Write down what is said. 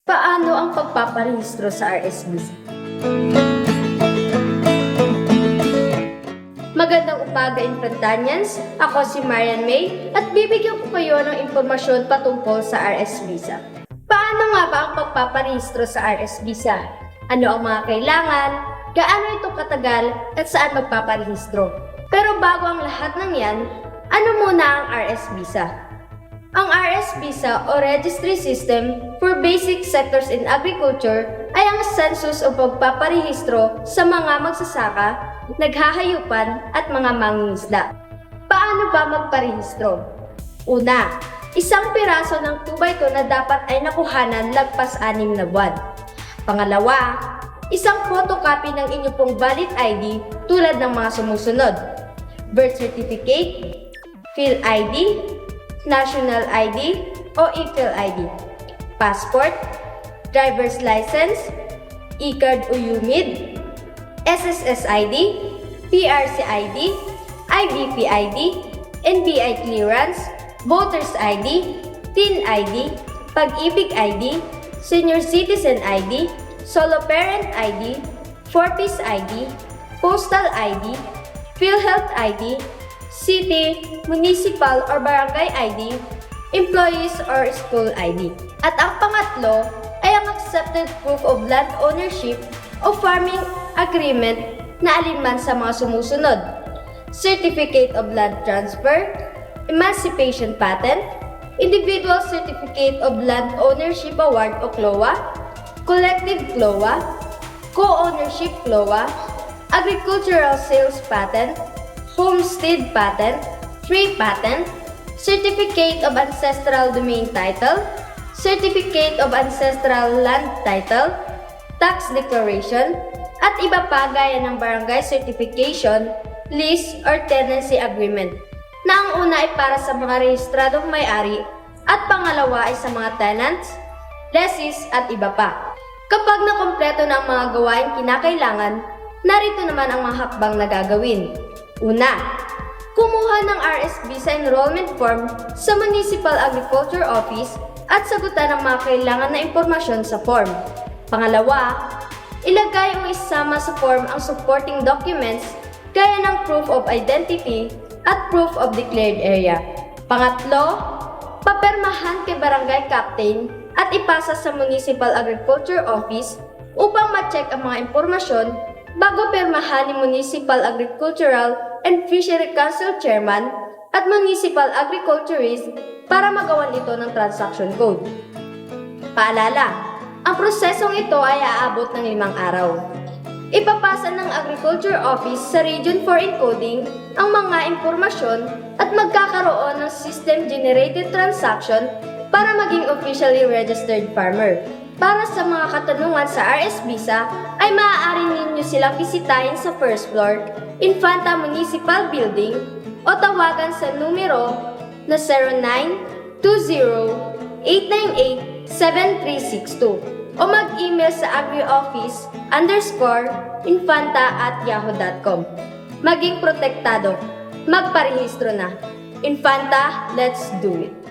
Paano ang pagpaparehistro sa RSBC? Magandang umaga, Infantanyans. Ako si Marian May at bibigyan ko kayo ng impormasyon patungkol sa RS Visa. Paano nga ba ang pagpaparehistro sa RS Visa? Ano ang mga kailangan? Gaano ito katagal? At saan magpaparehistro? Pero bago ang lahat ng yan, ano muna ang RS Visa? Ang RS Visa o Registry System for Basic Sectors in Agriculture ay ang sensus o pagpaparehistro sa mga magsasaka, naghahayupan at mga mangingisda. Paano ba magparehistro? Una, isang piraso ng 2x2 na dapat ay nakuhanan lagpas 6 na buwan. Pangalawa, isang photocopy ng inyong pong valid ID tulad ng mga sumusunod: birth certificate, PhilID, National ID o ePhilID, passport, driver's license, e-card o UMID, SSS ID, PRC ID, IBP ID, NBI clearance, voters ID, TIN ID, Pag-ibig ID, senior citizen ID, solo parent ID, 4-piece ID, postal ID, PhilHealth ID, city, municipal or barangay ID, employees or school ID. At ang pangatlo ay ang accepted proof of land ownership o farming agreement na alinman sa mga sumusunod: Certificate of Land Transfer, Emancipation Patent, Individual Certificate of Land Ownership Award o CLOA, Collective CLOA, Co-ownership CLOA, Agricultural Sales Patent, Homestead Patent, Free Patent, Certificate of Ancestral Domain Title, Certificate of Ancestral Land Title, Tax Declaration, at iba pa gaya ng Barangay Certification, Lease or Tenancy Agreement, na ang una ay para sa mga rehistradong may-ari at pangalawa ay sa mga tenants, lessees at iba pa. Kapag nakompleto na ang mga gawain kinakailangan, narito naman ang mga hakbang na gagawin. Una, kumuha ng RS Visa Enrollment Form sa Municipal Agriculture Office at sagutan ang mga kailangan na impormasyon sa form. Pangalawa, ilagay o isama sa form ang supporting documents gaya ng proof of identity at proof of declared area. Pangatlo, papermahan kay barangay captain at ipasa sa Municipal Agriculture Office upang ma-check ang mga impormasyon bago permahan ni Municipal Agricultural and Fishery Council Chairman at Municipal Agriculturist para magawan ito ng transaction code. Paalala, ang prosesong ito ay aabot ng 5 araw. Ipapasa ng Agriculture Office sa Region for Encoding ang mga impormasyon at magkakaroon ng system-generated transaction para maging officially registered farmer. Para sa mga katanungan sa RS Visa, ay maaari ninyo silang bisitahin sa first floor, Infanta Municipal Building o tawagan sa numero na 0920-898-7362 o mag-email sa agrioffice_infanta@yahoo.com. Maging protektado, magparehistro na. Infanta, let's do it!